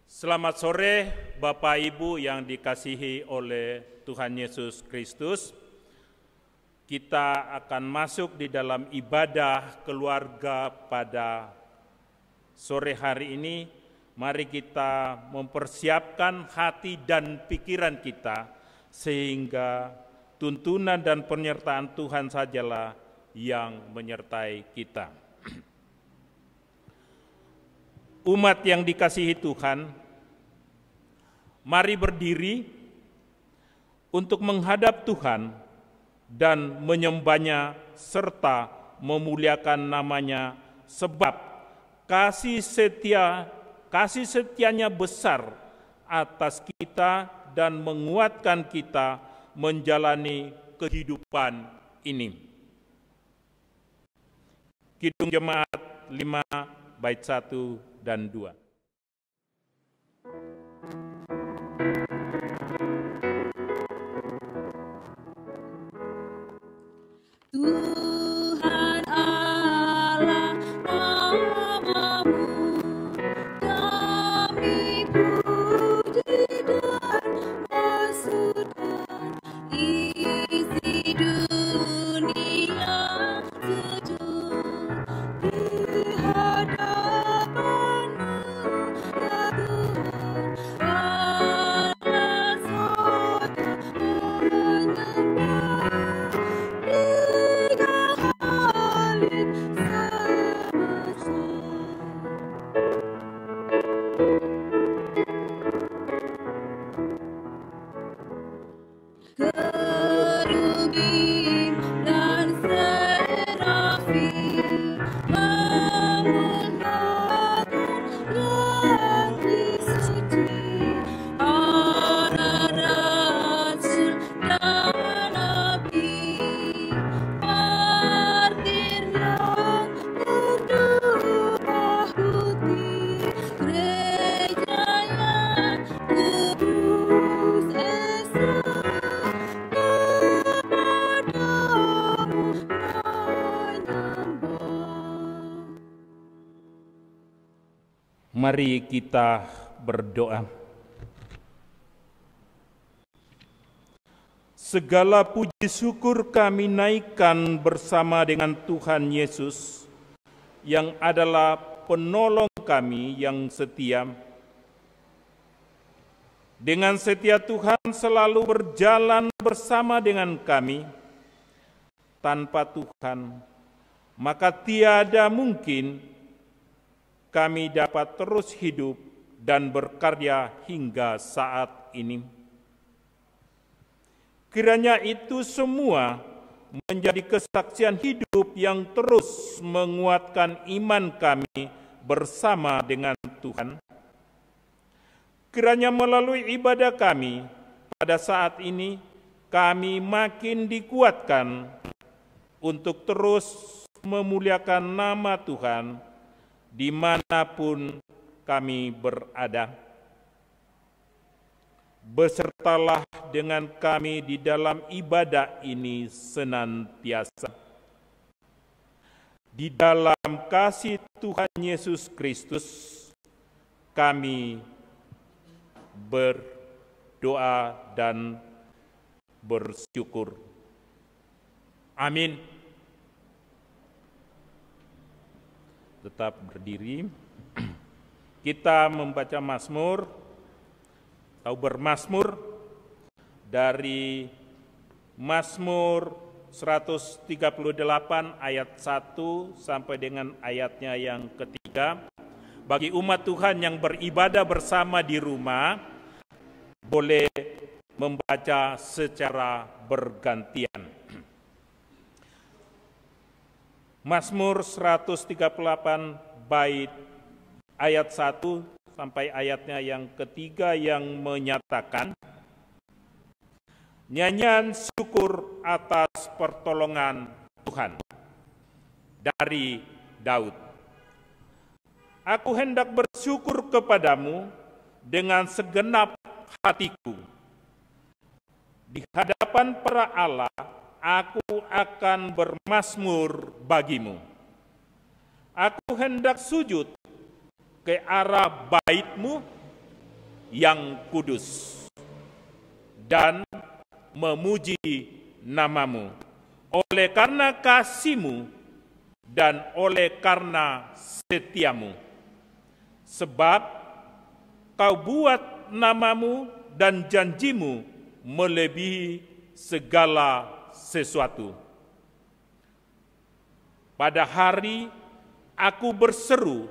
Selamat sore Bapak Ibu yang dikasihi oleh Tuhan Yesus Kristus. Kita akan masuk di dalam ibadah keluarga pada sore hari ini. Mari kita mempersiapkan hati dan pikiran kita sehingga tuntunan dan penyertaan Tuhan sajalah yang menyertai kita. Umat yang dikasihi Tuhan, mari berdiri untuk menghadap Tuhan dan menyembahnya serta memuliakan namanya, sebab kasih setianya besar atas kita dan menguatkan kita menjalani kehidupan ini. Kidung Jemaat 5 bait 1 dan 2. Tuhan Allah namamu, kami puji dan maksudkan isi dunia sujud di hadapan-Mu ya Tuhan, balas soda menyembah Tiga Khalik semesta. Kerubim dan serafim memuliakan Yang Suci, para rasul dan nabi, martir yang berdoa putih, gereja yang kudus esa, kepadamu menyembah. Mari kita berdoa. Segala puji syukur kami naikkan bersama dengan Tuhan Yesus, yang adalah penolong kami yang setia. Dengan setia Tuhan selalu berjalan bersama dengan kami. Tanpa Tuhan, maka tiada mungkin kami dapat terus hidup dan berkarya hingga saat ini. Kiranya itu semua menjadi kesaksian hidup yang terus menguatkan iman kami bersama dengan Tuhan. Kiranya melalui ibadah kami pada saat ini, kami makin dikuatkan untuk terus memuliakan nama Tuhan dimanapun kami berada. Besertalah dengan kami di dalam ibadah ini senantiasa. Di dalam kasih Tuhan Yesus Kristus, kami berdoa dan bersyukur. Amin. Tetap berdiri. Kita membaca Mazmur atau bermazmur dari Mazmur 138 ayat 1 sampai dengan ayatnya yang ketiga. Bagi umat Tuhan yang beribadah bersama di rumah, boleh membaca secara bergantian. Mazmur 138 bait ayat 1 sampai ayatnya yang ketiga yang menyatakan, nyanyian syukur atas pertolongan Tuhan, dari Daud. Aku hendak bersyukur kepadamu dengan segenap hatiku. Di hadapan para Allah, aku akan bermazmur bagimu. Aku hendak sujud ke arah bait-Mu yang kudus dan memuji nama-Mu oleh karena kasih-Mu dan oleh karena setia-Mu. Sebab Kau buat nama-Mu dan janji-Mu melebihi segala sesuatu. Pada hari aku berseru,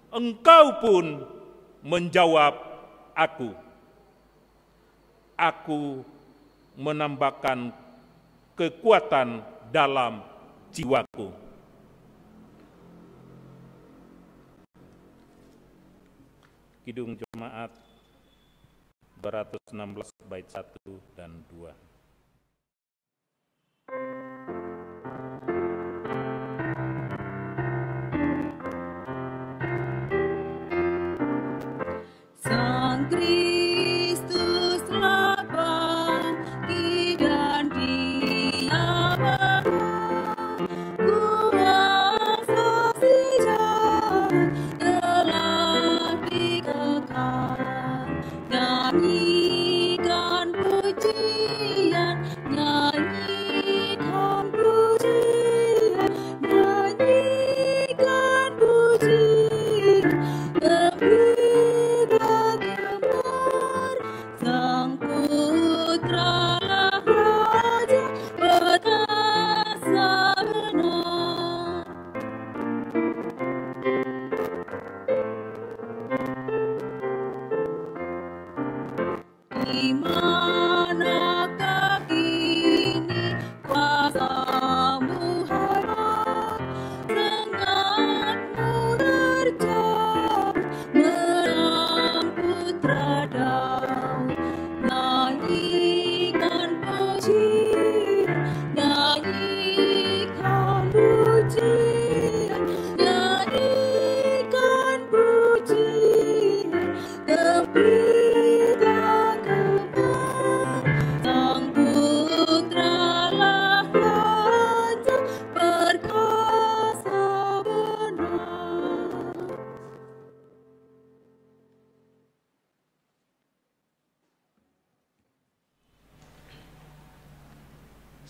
Engkau pun menjawab aku. Aku menambahkan kekuatan dalam jiwaku. Kidung Jemaat 216 bait 1 dan 2. Sang Kristus telah bangkit dan Dia kuasa sejahtera telah dikekal. Nyanyikan pujian, nyanyikan pujian, nyanyikan pujian. Sang Putra lah Raja perkasa benar. Di manakah kini kuasa-Mu harap, sengat-Mu terjauh menang putra Daud. Nyanyikan pujian, nyanyikan pujian, nyanyikan pujian. Gembira gemar, Sang Putra lah Raja perkasa benar.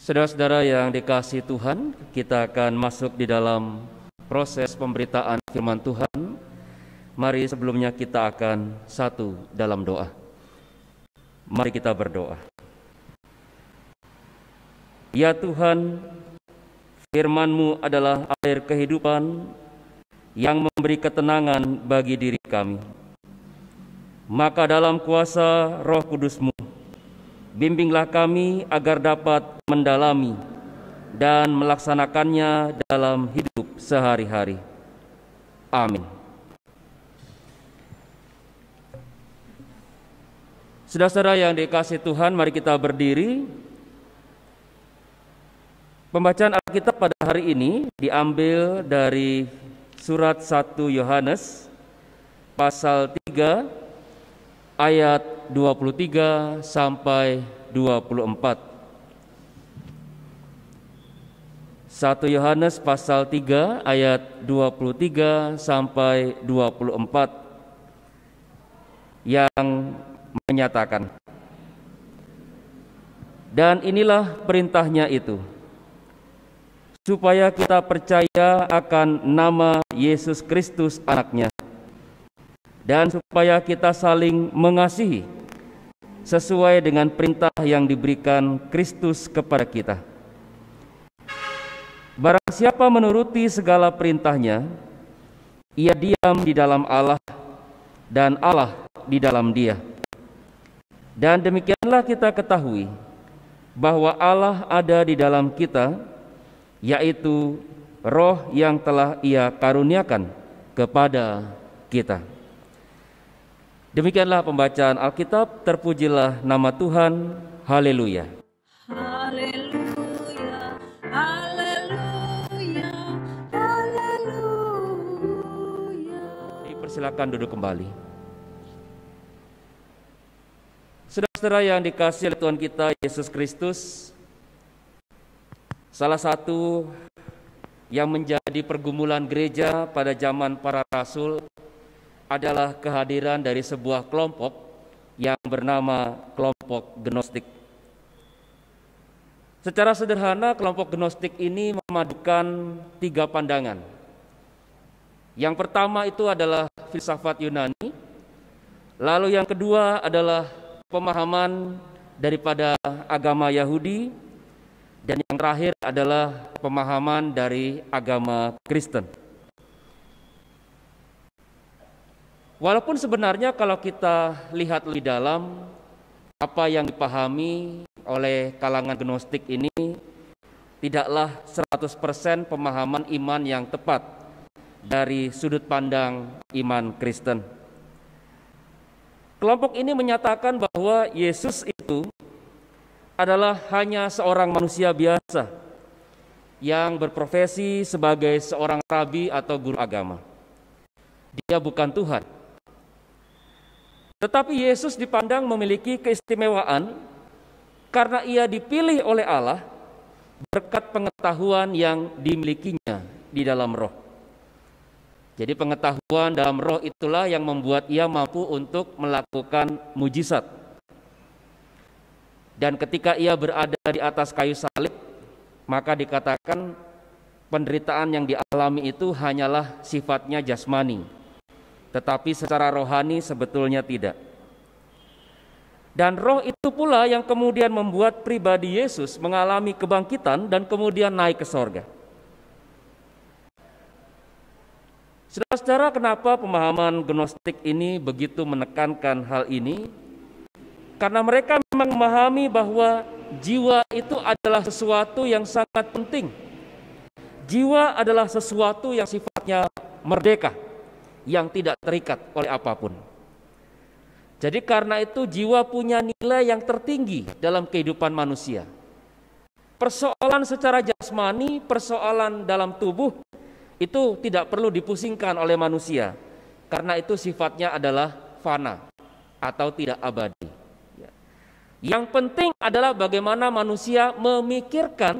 Saudara-saudara yang dikasihi Tuhan, kita akan masuk di dalam proses pemberitaan firman Tuhan. Mari sebelumnya kita akan satu dalam doa. Mari kita berdoa. Ya Tuhan, firman-Mu adalah air kehidupan yang memberi ketenangan bagi diri kami. Maka dalam kuasa Roh Kudus-Mu, bimbinglah kami agar dapat mendalami dan melaksanakannya dalam hidup sehari-hari. Amin. Saudara-saudara yang dikasihi Tuhan, mari kita berdiri. Pembacaan Alkitab pada hari ini diambil dari surat 1 Yohanes pasal 3 ayat 23 sampai 24. 1 Yohanes pasal 3 ayat 23 sampai 24 yang menyatakan, dan inilah perintahnya itu, supaya kita percaya akan nama Yesus Kristus anaknya, dan supaya kita saling mengasihi sesuai dengan perintah yang diberikan Kristus kepada kita. Barang siapa menuruti segala perintahnya, ia diam di dalam Allah dan Allah di dalam dia. Dan demikianlah kita ketahui bahwa Allah ada di dalam kita, yaitu Roh yang telah Ia karuniakan kepada kita. Demikianlah pembacaan Alkitab. Terpujilah nama Tuhan. Haleluya. Haleluya, haleluya, haleluya. Dipersilakan duduk kembali. Saudara-saudara yang dikasihi oleh Tuhan kita Yesus Kristus, salah satu yang menjadi pergumulan gereja pada zaman para rasul adalah kehadiran dari sebuah kelompok yang bernama kelompok Gnostik. Secara sederhana, kelompok Gnostik ini memadukan 3 pandangan. Yang pertama itu adalah filsafat Yunani, lalu yang kedua adalah pemahaman daripada agama Yahudi, dan yang terakhir adalah pemahaman dari agama Kristen. Walaupun sebenarnya kalau kita lihat lebih dalam, apa yang dipahami oleh kalangan Gnostik ini tidaklah 100% pemahaman iman yang tepat dari sudut pandang iman Kristen. Kelompok ini menyatakan bahwa Yesus itu adalah hanya seorang manusia biasa yang berprofesi sebagai seorang rabi atau guru agama. Dia bukan Tuhan. Tetapi Yesus dipandang memiliki keistimewaan karena ia dipilih oleh Allah berkat pengetahuan yang dimilikinya di dalam roh. Jadi pengetahuan dalam roh itulah yang membuat ia mampu untuk melakukan mujizat. Dan ketika ia berada di atas kayu salib, maka dikatakan penderitaan yang dialami itu hanyalah sifatnya jasmani, tetapi secara rohani sebetulnya tidak. Dan roh itu pula yang kemudian membuat pribadi Yesus mengalami kebangkitan dan kemudian naik ke sorga. Saudara-saudara, kenapa pemahaman Gnostik ini begitu menekankan hal ini? Karena mereka memang memahami bahwa jiwa itu adalah sesuatu yang sangat penting. Jiwa adalah sesuatu yang sifatnya merdeka, yang tidak terikat oleh apapun. Jadi karena itu jiwa punya nilai yang tertinggi dalam kehidupan manusia. Persoalan secara jasmani, persoalan dalam tubuh itu tidak perlu dipusingkan oleh manusia, karena itu sifatnya adalah fana atau tidak abadi. Yang penting adalah bagaimana manusia memikirkan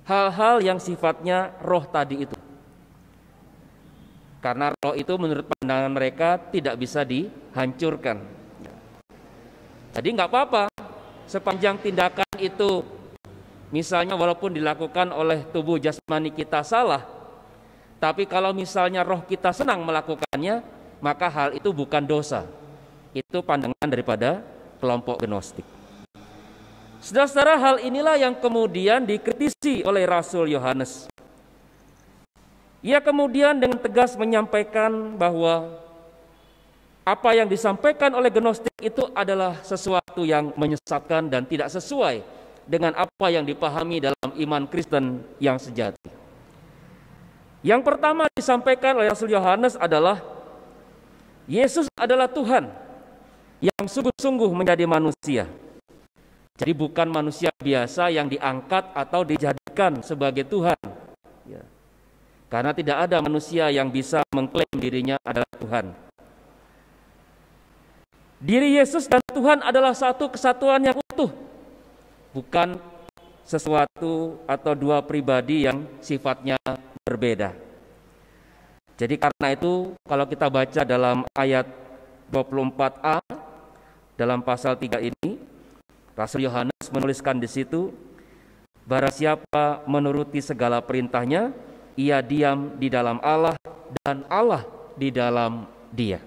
hal-hal yang sifatnya roh tadi itu. Karena roh itu menurut pandangan mereka tidak bisa dihancurkan. Jadi nggak apa-apa sepanjang tindakan itu misalnya walaupun dilakukan oleh tubuh jasmani kita salah, tapi kalau misalnya roh kita senang melakukannya, maka hal itu bukan dosa. Itu pandangan daripada kelompok Gnostik. Saudara-saudara, hal inilah yang kemudian dikritisi oleh Rasul Yohanes. Ia kemudian dengan tegas menyampaikan bahwa apa yang disampaikan oleh Gnostik itu adalah sesuatu yang menyesatkan dan tidak sesuai dengan apa yang dipahami dalam iman Kristen yang sejati. Yang pertama disampaikan oleh Rasul Yohanes adalah Yesus adalah Tuhan yang sungguh-sungguh menjadi manusia. Jadi bukan manusia biasa yang diangkat atau dijadikan sebagai Tuhan. Karena tidak ada manusia yang bisa mengklaim dirinya adalah Tuhan. Diri Yesus dan Tuhan adalah satu kesatuan yang utuh, bukan sesuatu atau dua pribadi yang sifatnya berbeda. Jadi karena itu kalau kita baca dalam ayat 24a dalam pasal 3 ini, Rasul Yohanes menuliskan di situ, barang siapa menuruti segala perintahnya, ia diam di dalam Allah dan Allah di dalam dia.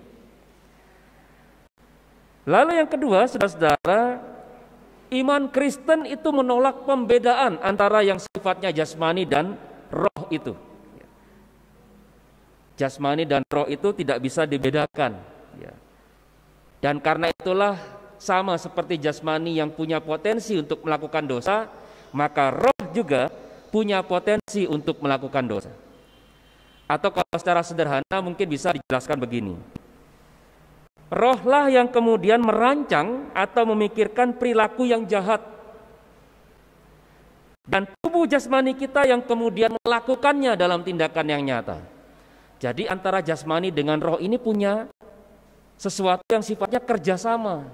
Lalu yang kedua, saudara-saudara, iman Kristen itu menolak pembedaan antara yang sifatnya jasmani dan roh itu. Jasmani dan roh itu tidak bisa dibedakan. Dan karena itulah sama seperti jasmani yang punya potensi untuk melakukan dosa, maka roh juga punya potensi untuk melakukan dosa. Atau kalau secara sederhana mungkin bisa dijelaskan begini. Rohlah yang kemudian merancang atau memikirkan perilaku yang jahat. Dan tubuh jasmani kita yang kemudian melakukannya dalam tindakan yang nyata. Jadi antara jasmani dengan roh ini punya sesuatu yang sifatnya kerjasama.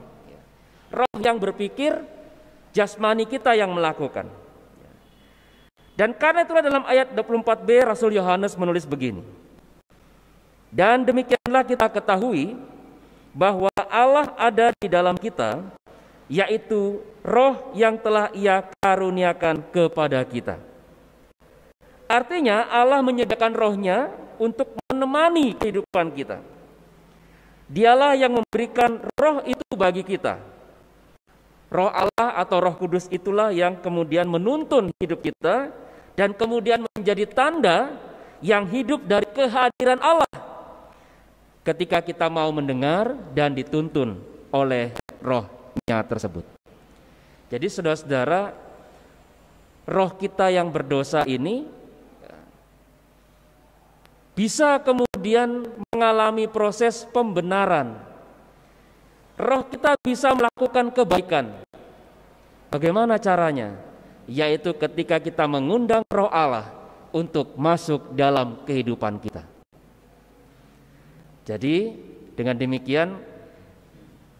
Roh yang berpikir, jasmani kita yang melakukan. Dan karena itulah dalam ayat 24b Rasul Yohanes menulis begini. Dan demikianlah kita ketahui bahwa Allah ada di dalam kita, yaitu Roh yang telah Ia karuniakan kepada kita. Artinya Allah menyediakan Roh-Nya untuk menemani kehidupan kita. Dialah yang memberikan Roh itu bagi kita. Roh Allah atau Roh Kudus itulah yang kemudian menuntun hidup kita dan kemudian menjadi tanda yang hidup dari kehadiran Allah ketika kita mau mendengar dan dituntun oleh Roh-Nya tersebut. Jadi saudara-saudara, roh kita yang berdosa ini bisa kemudian mengalami proses pembenaran. Roh kita bisa melakukan kebaikan. Bagaimana caranya? Yaitu ketika kita mengundang Roh Allah untuk masuk dalam kehidupan kita. Jadi dengan demikian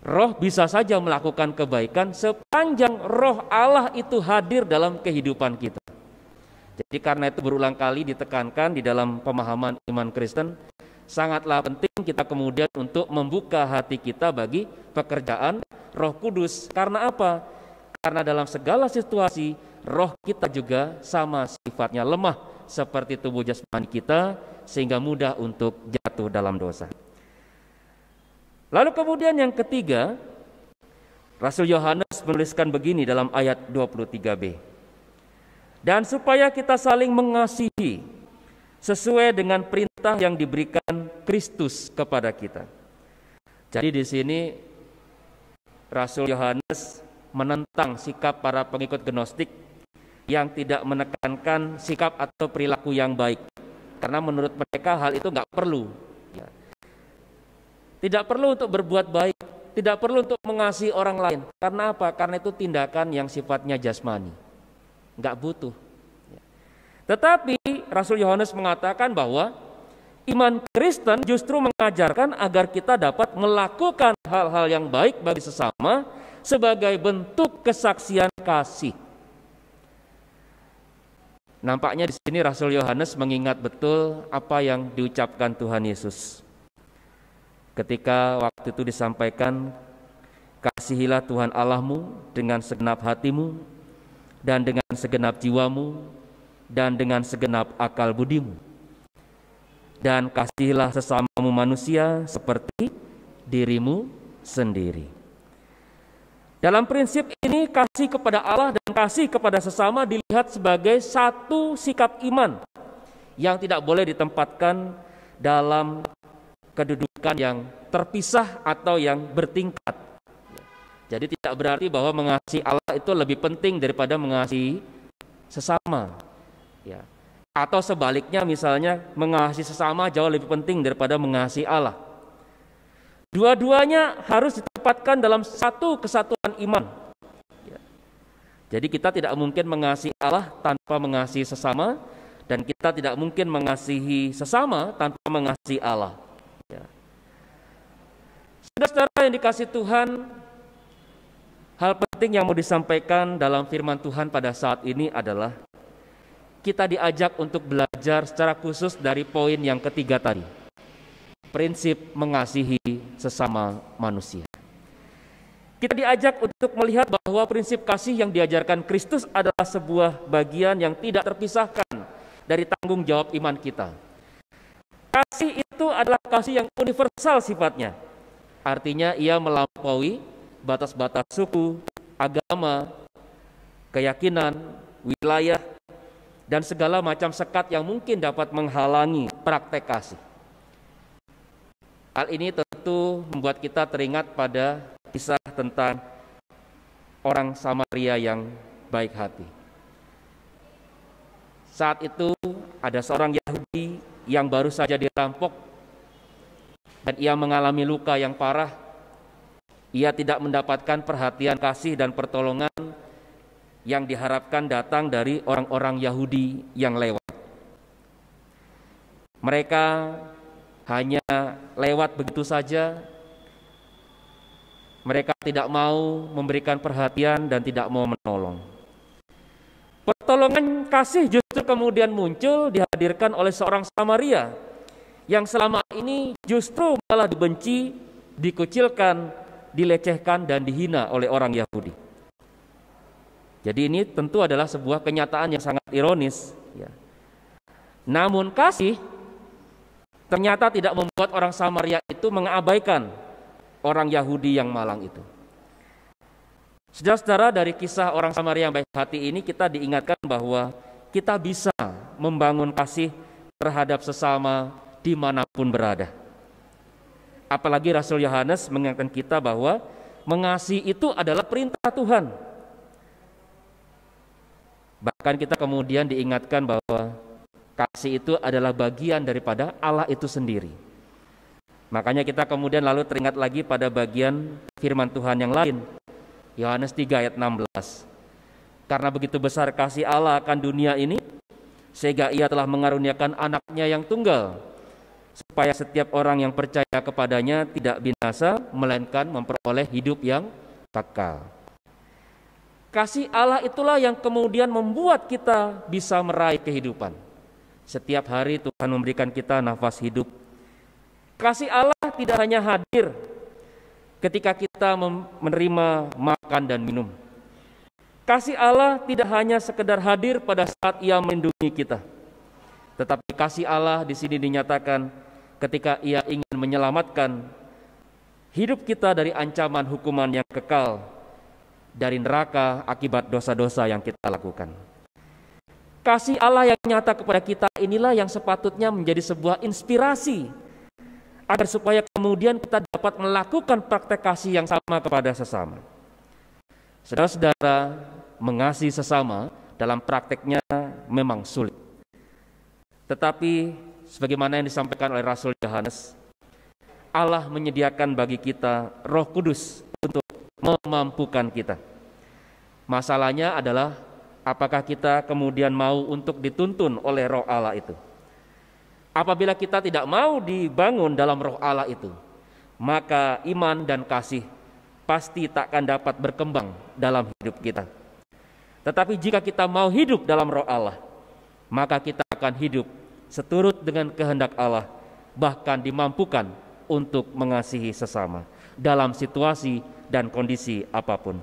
Roh bisa saja melakukan kebaikan sepanjang Roh Allah itu hadir dalam kehidupan kita. Jadi karena itu berulang kali ditekankan di dalam pemahaman iman Kristen, sangatlah penting kita kemudian untuk membuka hati kita bagi pekerjaan Roh Kudus. Karena apa? Karena dalam segala situasi roh kita juga sama sifatnya, lemah seperti tubuh jasmani kita, sehingga mudah untuk jatuh dalam dosa. Lalu kemudian yang ketiga, Rasul Yohanes menuliskan begini dalam ayat 23b. Dan supaya kita saling mengasihi sesuai dengan perintah yang diberikan Kristus kepada kita. Jadi di sini Rasul Yohanes menentang sikap para pengikut Gnostik yang tidak menekankan sikap atau perilaku yang baik. Karena menurut mereka hal itu nggak perlu. Tidak perlu untuk berbuat baik, tidak perlu untuk mengasihi orang lain. Karena apa? Karena itu tindakan yang sifatnya jasmani, nggak butuh. Tetapi Rasul Yohanes mengatakan bahwa iman Kristen justru mengajarkan agar kita dapat melakukan hal-hal yang baik bagi sesama sebagai bentuk kesaksian kasih. Nampaknya di sini Rasul Yohanes mengingat betul apa yang diucapkan Tuhan Yesus. Ketika waktu itu disampaikan, kasihilah Tuhan Allahmu dengan segenap hatimu, dan dengan segenap jiwamu, dan dengan segenap akal budimu. Dan kasihilah sesamamu manusia seperti dirimu sendiri. Dalam prinsip ini, kasih kepada Allah dan kasih kepada sesama dilihat sebagai satu sikap iman yang tidak boleh ditempatkan dalam kedudukan yang terpisah atau yang bertingkat. Jadi tidak berarti bahwa mengasihi Allah itu lebih penting daripada mengasihi sesama. Ya. Atau sebaliknya, misalnya mengasihi sesama jauh lebih penting daripada mengasihi Allah. Dua-duanya harus ditempatkan dalam satu kesatuan iman. Ya. Jadi kita tidak mungkin mengasihi Allah tanpa mengasihi sesama, dan kita tidak mungkin mengasihi sesama tanpa mengasihi Allah. Ya. Saudara-saudara yang dikasihi Tuhan, hal penting yang mau disampaikan dalam firman Tuhan pada saat ini adalah kita diajak untuk belajar secara khusus dari poin yang ketiga tadi, prinsip mengasihi sesama manusia. Kita diajak untuk melihat bahwa prinsip kasih yang diajarkan Kristus adalah sebuah bagian yang tidak terpisahkan dari tanggung jawab iman kita. Kasih itu adalah kasih yang universal sifatnya. Artinya ia melampaui batas-batas suku, agama, keyakinan, wilayah, dan segala macam sekat yang mungkin dapat menghalangi praktek kasih. Hal ini tentu membuat kita teringat pada kisah tentang orang Samaria yang baik hati. Saat itu ada seorang Yahudi yang baru saja dirampok dan ia mengalami luka yang parah. Ia tidak mendapatkan perhatian kasih dan pertolongan yang diharapkan datang dari orang-orang Yahudi yang lewat. Mereka hanya lewat begitu saja. Mereka tidak mau memberikan perhatian dan tidak mau menolong. Pertolongan kasih justru kemudian muncul dihadirkan oleh seorang Samaria yang selama ini justru malah dibenci, dikucilkan, dilecehkan dan dihina oleh orang Yahudi. Jadi ini tentu adalah sebuah kenyataan yang sangat ironis, ya. Namun kasih ternyata tidak membuat orang Samaria itu mengabaikan orang Yahudi yang malang itu. Saudara-saudara, dari kisah orang Samaria yang baik hati ini kita diingatkan bahwa kita bisa membangun kasih terhadap sesama dimanapun berada. Apalagi Rasul Yohanes mengingatkan kita bahwa mengasihi itu adalah perintah Tuhan. Bahkan kita kemudian diingatkan bahwa kasih itu adalah bagian daripada Allah itu sendiri. Makanya kita kemudian lalu teringat lagi pada bagian firman Tuhan yang lain, Yohanes 3 ayat 16. Karena begitu besar kasih Allah akan dunia ini, sehingga ia telah mengaruniakan anaknya yang tunggal, supaya setiap orang yang percaya kepadanya tidak binasa, melainkan memperoleh hidup yang kekal. Kasih Allah itulah yang kemudian membuat kita bisa meraih kehidupan. Setiap hari Tuhan memberikan kita nafas hidup. Kasih Allah tidak hanya hadir ketika kita menerima makan dan minum. Kasih Allah tidak hanya sekedar hadir pada saat Ia melindungi kita, tetapi kasih Allah di sini dinyatakan ketika Ia ingin menyelamatkan hidup kita dari ancaman hukuman yang kekal, dari neraka akibat dosa-dosa yang kita lakukan. Kasih Allah yang nyata kepada kita inilah yang sepatutnya menjadi sebuah inspirasi agar supaya kemudian kita dapat melakukan praktek kasih yang sama kepada sesama. Saudara-saudara, mengasihi sesama dalam prakteknya memang sulit. Tetapi sebagaimana yang disampaikan oleh Rasul Yohanes, Allah menyediakan bagi kita Roh Kudus untuk memampukan kita. Masalahnya adalah apakah kita kemudian mau untuk dituntun oleh Roh Allah itu. Apabila kita tidak mau dibangun dalam Roh Allah itu, maka iman dan kasih pasti tak akan dapat berkembang dalam hidup kita. Tetapi jika kita mau hidup dalam Roh Allah, maka kita akan hidup seturut dengan kehendak Allah, bahkan dimampukan untuk mengasihi sesama dalam situasi dan kondisi apapun.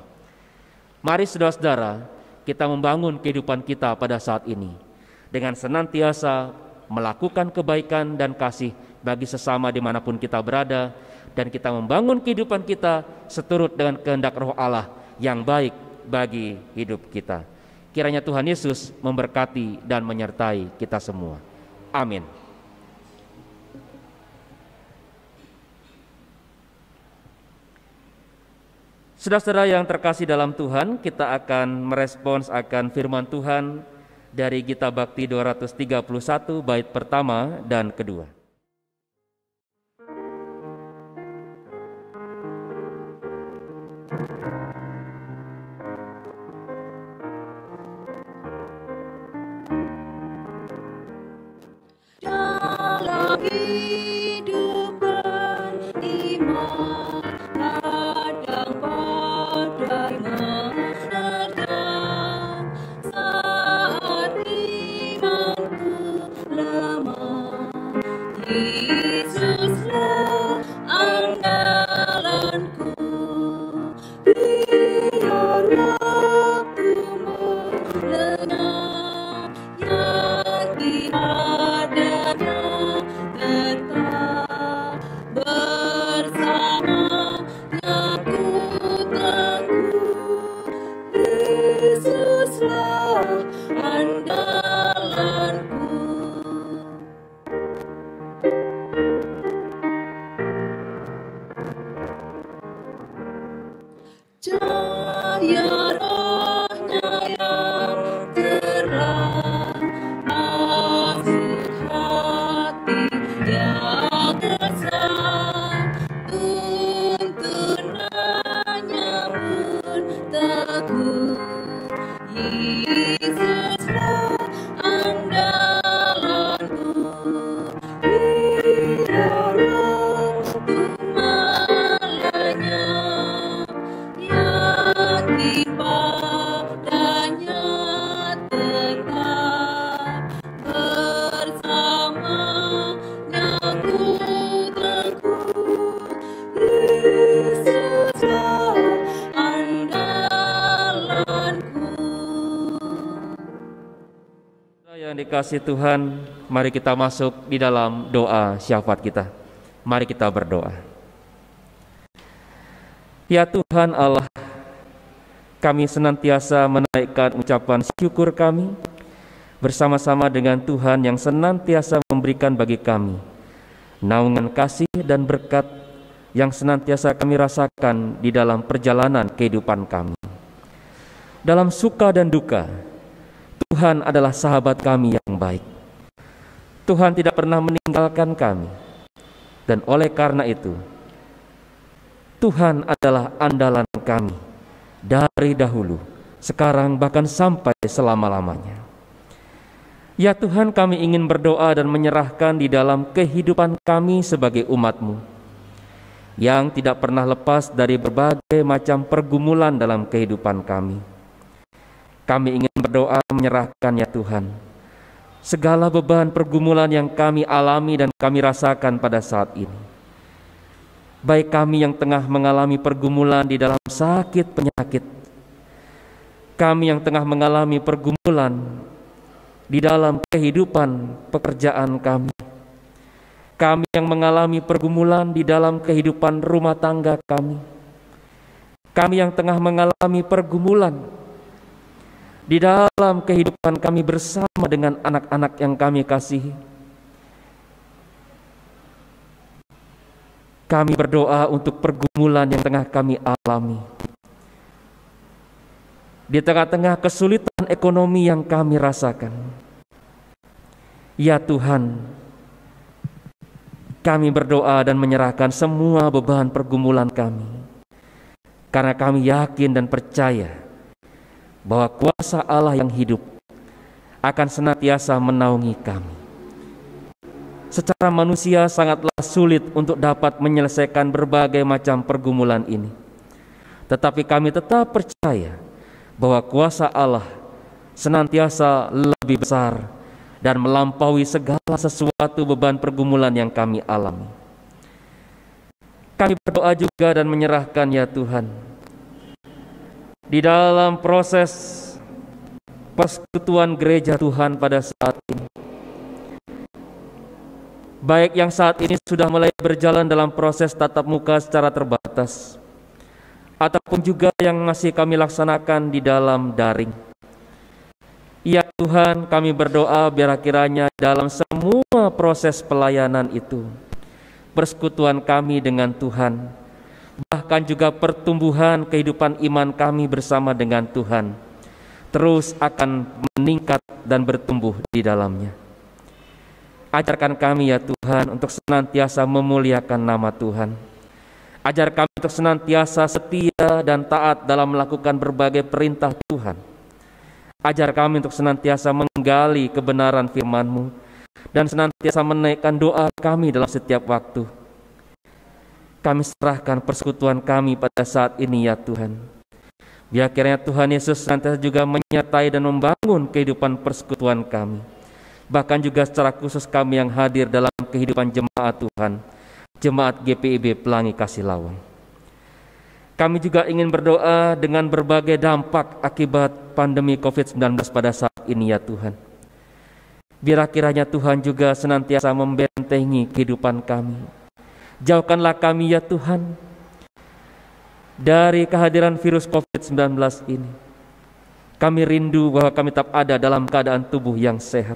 Mari saudara-saudara, kita membangun kehidupan kita pada saat ini dengan senantiasa melakukan kebaikan dan kasih bagi sesama dimanapun kita berada, dan kita membangun kehidupan kita seturut dengan kehendak Roh Allah yang baik bagi hidup kita. Kiranya Tuhan Yesus memberkati dan menyertai kita semua. Amin. Saudara-saudara yang terkasih dalam Tuhan, kita akan merespons akan firman Tuhan dari Gita Bakti 231 bait pertama dan kedua. Dalam kehidupan iman kadang badai menerjang, saat imanku lemah, Yesuslah andalanku. Biar waktu melenang, yakin adanya tetap bersamanya ku tangguh. Yesuslah andalanku. Cahaya Roh-Nya yang terang, masuk hati yang gersang, tuntunannya pun teguh. Yesuslah andalanku. Biar waktu malanya, kasih Tuhan, mari kita masuk di dalam doa syafaat kita. Mari kita berdoa. Ya Tuhan Allah, kami senantiasa menaikkan ucapan syukur kami bersama-sama dengan Tuhan yang senantiasa memberikan bagi kami naungan kasih dan berkat yang senantiasa kami rasakan di dalam perjalanan kehidupan kami. Dalam suka dan duka, Tuhan adalah sahabat kami yang baik. Tuhan tidak pernah meninggalkan kami. Dan oleh karena itu, Tuhan adalah andalan kami dari dahulu, sekarang bahkan sampai selama-lamanya. Ya Tuhan, kami ingin berdoa dan menyerahkan di dalam kehidupan kami sebagai umat-Mu yang tidak pernah lepas dari berbagai macam pergumulan dalam kehidupan kami. Kami ingin berdoa menyerahkan ya Tuhan segala beban pergumulan yang kami alami dan kami rasakan pada saat ini. Baik kami yang tengah mengalami pergumulan di dalam sakit penyakit, kami yang tengah mengalami pergumulan di dalam kehidupan pekerjaan kami, kami yang mengalami pergumulan di dalam kehidupan rumah tangga kami yang tengah mengalami pergumulan di dalam kehidupan kami bersama dengan anak-anak yang kami kasihi. Kami berdoa untuk pergumulan yang tengah kami alami. Di tengah-tengah kesulitan ekonomi yang kami rasakan. Ya Tuhan, kami berdoa dan menyerahkan semua beban pergumulan kami. Karena kami yakin dan percaya bahwa kuasa Allah yang hidup akan senantiasa menaungi kami. Secara manusia sangatlah sulit untuk dapat menyelesaikan berbagai macam pergumulan ini. Tetapi kami tetap percaya bahwa kuasa Allah senantiasa lebih besar dan melampaui segala sesuatu beban pergumulan yang kami alami. Kami berdoa juga dan menyerahkan ya Tuhan, di dalam proses persekutuan gereja Tuhan pada saat ini, baik yang saat ini sudah mulai berjalan dalam proses tatap muka secara terbatas, ataupun juga yang masih kami laksanakan di dalam daring. Ya Tuhan, kami berdoa biar kiranya dalam semua proses pelayanan itu, persekutuan kami dengan Tuhan, bahkan juga pertumbuhan kehidupan iman kami bersama dengan Tuhan terus akan meningkat dan bertumbuh di dalamnya. Ajarkan kami ya Tuhan untuk senantiasa memuliakan nama Tuhan. Ajar kami untuk senantiasa setia dan taat dalam melakukan berbagai perintah Tuhan. Ajar kami untuk senantiasa menggali kebenaran firman-Mu dan senantiasa menaikkan doa kami dalam setiap waktu. Kami serahkan persekutuan kami pada saat ini ya Tuhan. Biar kiranya Tuhan Yesus senantiasa juga menyertai dan membangun kehidupan persekutuan kami. Bahkan juga secara khusus kami yang hadir dalam kehidupan jemaat Tuhan, Jemaat GPIB Pelangi Kasih Lawang. Kami juga ingin berdoa dengan berbagai dampak akibat pandemi COVID-19 pada saat ini ya Tuhan. Biar kiranya Tuhan juga senantiasa membentengi kehidupan kami. Jauhkanlah kami ya Tuhan dari kehadiran virus COVID-19 ini. Kami rindu bahwa kami tetap ada dalam keadaan tubuh yang sehat,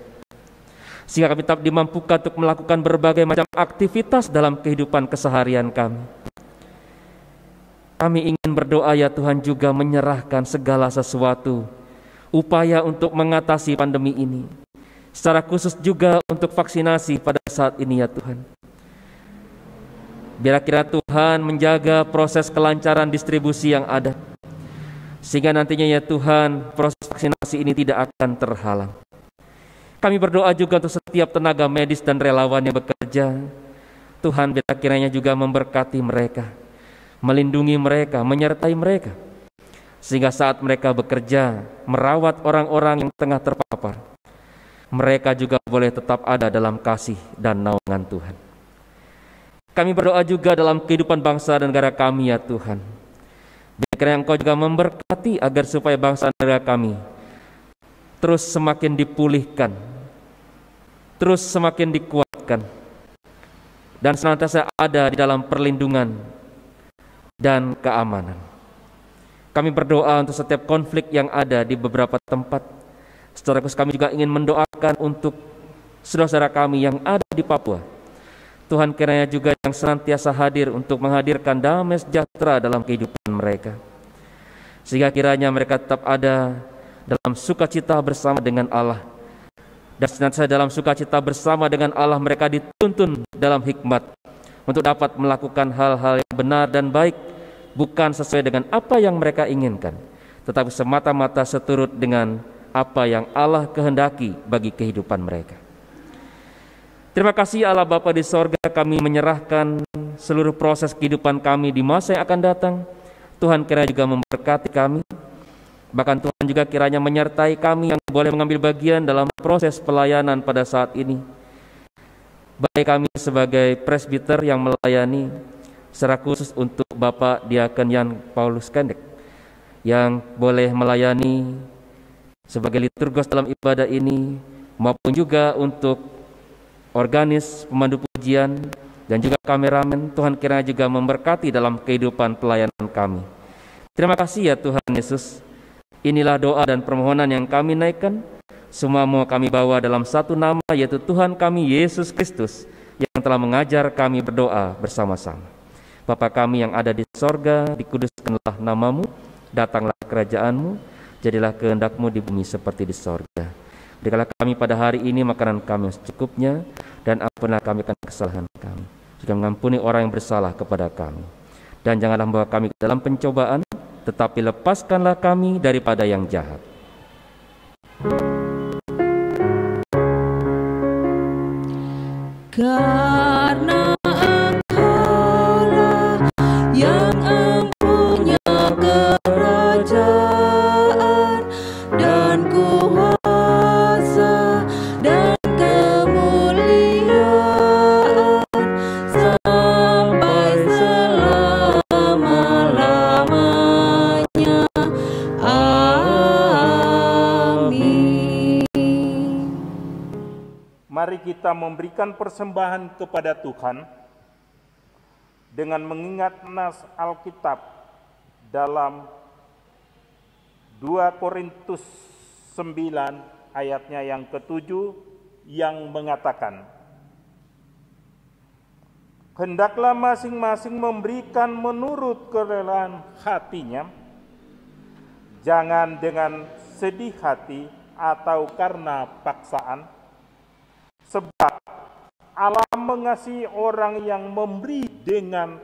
sehingga kami tetap dimampukan untuk melakukan berbagai macam aktivitas dalam kehidupan keseharian kami. Kami ingin berdoa ya Tuhan juga menyerahkan segala sesuatu upaya untuk mengatasi pandemi ini, secara khusus juga untuk vaksinasi pada saat ini ya Tuhan. Biar kiranya Tuhan menjaga proses kelancaran distribusi yang ada, sehingga nantinya ya Tuhan proses vaksinasi ini tidak akan terhalang. Kami berdoa juga untuk setiap tenaga medis dan relawan yang bekerja. Tuhan biar kiranya juga memberkati mereka, melindungi mereka, menyertai mereka, sehingga saat mereka bekerja merawat orang-orang yang tengah terpapar, mereka juga boleh tetap ada dalam kasih dan naungan Tuhan. Kami berdoa juga dalam kehidupan bangsa dan negara kami ya Tuhan. Biar kiranya Engkau juga memberkati agar supaya bangsa dan negara kami terus semakin dipulihkan terus semakin dikuatkan dan senantiasa ada di dalam perlindungan dan keamanan. Kami berdoa untuk setiap konflik yang ada di beberapa tempat. Saudaraku, kami juga ingin mendoakan untuk saudara-saudara kami yang ada di Papua. Tuhan kiranya juga yang senantiasa hadir untuk menghadirkan damai sejahtera dalam kehidupan mereka, sehingga kiranya mereka tetap ada dalam sukacita bersama dengan Allah. Dan senantiasa dalam sukacita bersama dengan Allah mereka dituntun dalam hikmat untuk dapat melakukan hal-hal yang benar dan baik, bukan sesuai dengan apa yang mereka inginkan, tetapi semata-mata seturut dengan apa yang Allah kehendaki bagi kehidupan mereka. Terima kasih Allah Bapa di sorga, kami menyerahkan seluruh proses kehidupan kami di masa yang akan datang. Tuhan kiranya juga memberkati kami. Bahkan Tuhan juga kiranya menyertai kami yang boleh mengambil bagian dalam proses pelayanan pada saat ini. Baik kami sebagai presbiter yang melayani, secara khusus untuk Bapak Diakon Jan Paulus Kendek yang boleh melayani sebagai liturgos dalam ibadah ini, maupun juga untuk organis, pemandu pujian, dan juga kameramen. Tuhan kiranya juga memberkati dalam kehidupan pelayanan kami. Terima kasih ya Tuhan Yesus. Inilah doa dan permohonan yang kami naikkan. Semua mau kami bawa dalam satu nama, yaitu Tuhan kami Yesus Kristus, yang telah mengajar kami berdoa bersama-sama. Bapa kami yang ada di sorga, dikuduskanlah namamu, datanglah kerajaan-Mu, jadilah kehendak-Mu di bumi seperti di sorga. Berikanlah kami pada hari ini makanan kami yang secukupnya, dan ampunilah kami akan kesalahan kami, juga mengampuni orang yang bersalah kepada kami. Dan janganlah membawa kami ke dalam pencobaan, tetapi lepaskanlah kami daripada yang jahat. Karena Engkaulah yang empunya kerajaan dan kuasa dan kemuliaan sampai selama-lamanya. Amin. Mari kita memberikan persembahan kepada Tuhan dengan mengingat nas Alkitab dalam 2 Korintus 9 ayatnya yang ke-7 yang mengatakan, hendaklah masing-masing memberikan menurut kerelaan hatinya, jangan dengan sedih hati atau karena paksaan, sebab Allah mengasihi orang yang memberi dengan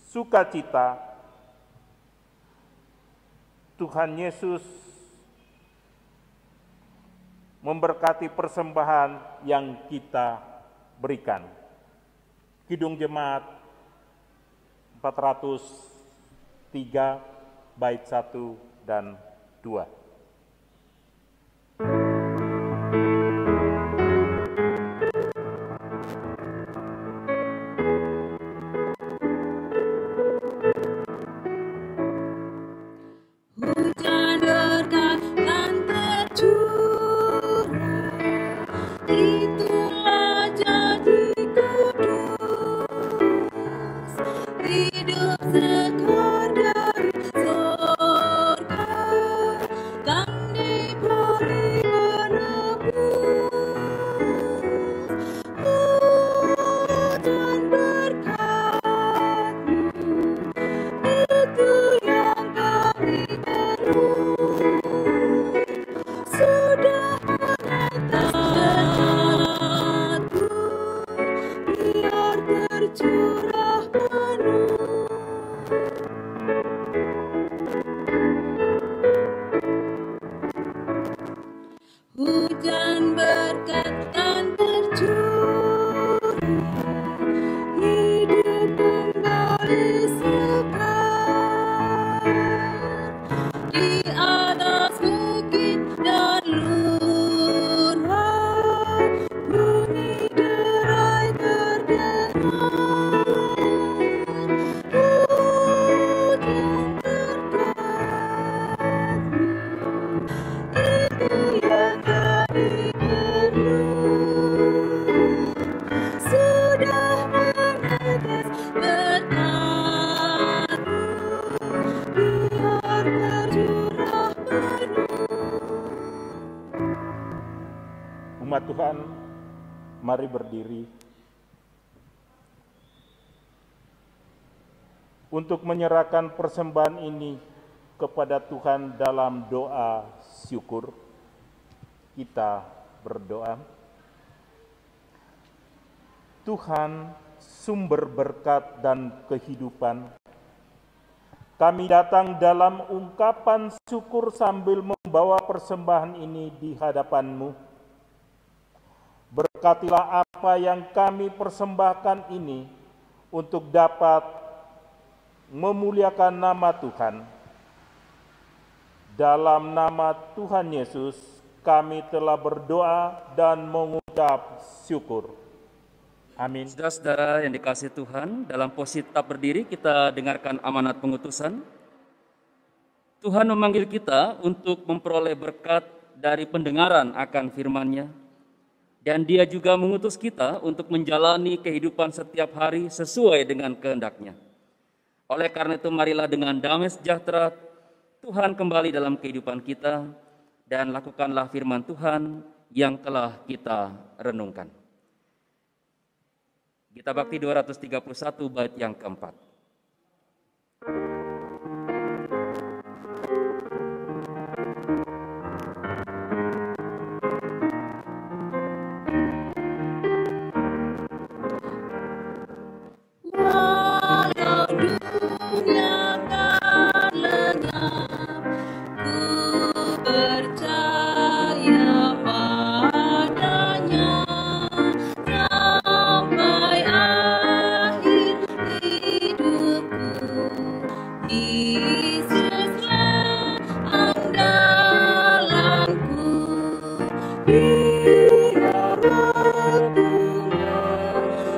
sukacita. Tuhan Yesus memberkati persembahan yang kita berikan. Kidung Jemaat 403 bait 1 dan 2. Hujan berkat dan tercurah, itulah janji kudus, hidup sekar dari surga, dan diberi penebus. Hujan berkat-Mu, itu yang kami perlu. Sudah menetas berkat-Mu, biar tercurah penuh. Hujan berkat dan tercurah, hidup kembali sekar di atas bukit dan lurah, bunyi derai terdengar. Jemaat Tuhan, mari berdiri untuk menyerahkan persembahan ini kepada Tuhan dalam doa syukur. Kita berdoa. Tuhan, sumber berkat dan kehidupan, kami datang dalam ungkapan syukur sambil membawa persembahan ini di hadapan-Mu. Berkatilah apa yang kami persembahkan ini untuk dapat memuliakan nama Tuhan. Dalam nama Tuhan Yesus, kami telah berdoa dan mengucap syukur. Amin. Saudara-saudara yang dikasihi Tuhan, dalam posisi tetap berdiri kita dengarkan amanat pengutusan. Tuhan memanggil kita untuk memperoleh berkat dari pendengaran akan firman-Nya, dan Dia juga mengutus kita untuk menjalani kehidupan setiap hari sesuai dengan kehendak-Nya. Oleh karena itu, marilah dengan damai sejahtera Tuhan kembali dalam kehidupan kita dan lakukanlah firman Tuhan yang telah kita renungkan. Gita Bakti 231 bait yang keempat. Walau dunia kan lenyap, ku percaya padanya sampai akhir hidupku. Yesuslah andalanku, biarlah dunia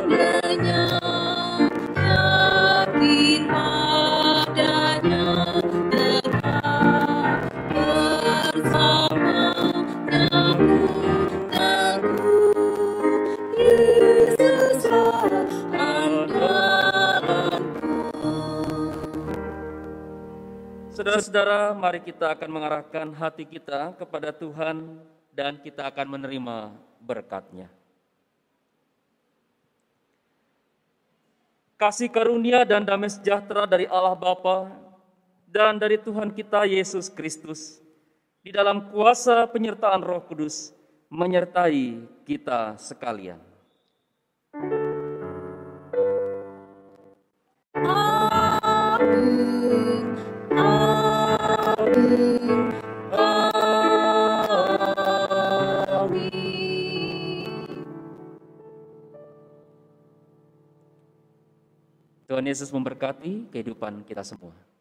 lenyap, yakin padanya tetap bersamanya ku teguh. Yesuslah andalanku. Saudara-saudara, mari kita akan mengarahkan hati kita kepada Tuhan dan kita akan menerima berkat-Nya. Kasih karunia dan damai sejahtera dari Allah Bapa dan dari Tuhan kita Yesus Kristus di dalam kuasa penyertaan Roh Kudus menyertai kita sekalian. Amin, amin, amin. Tuhan Yesus memberkati kehidupan kita semua.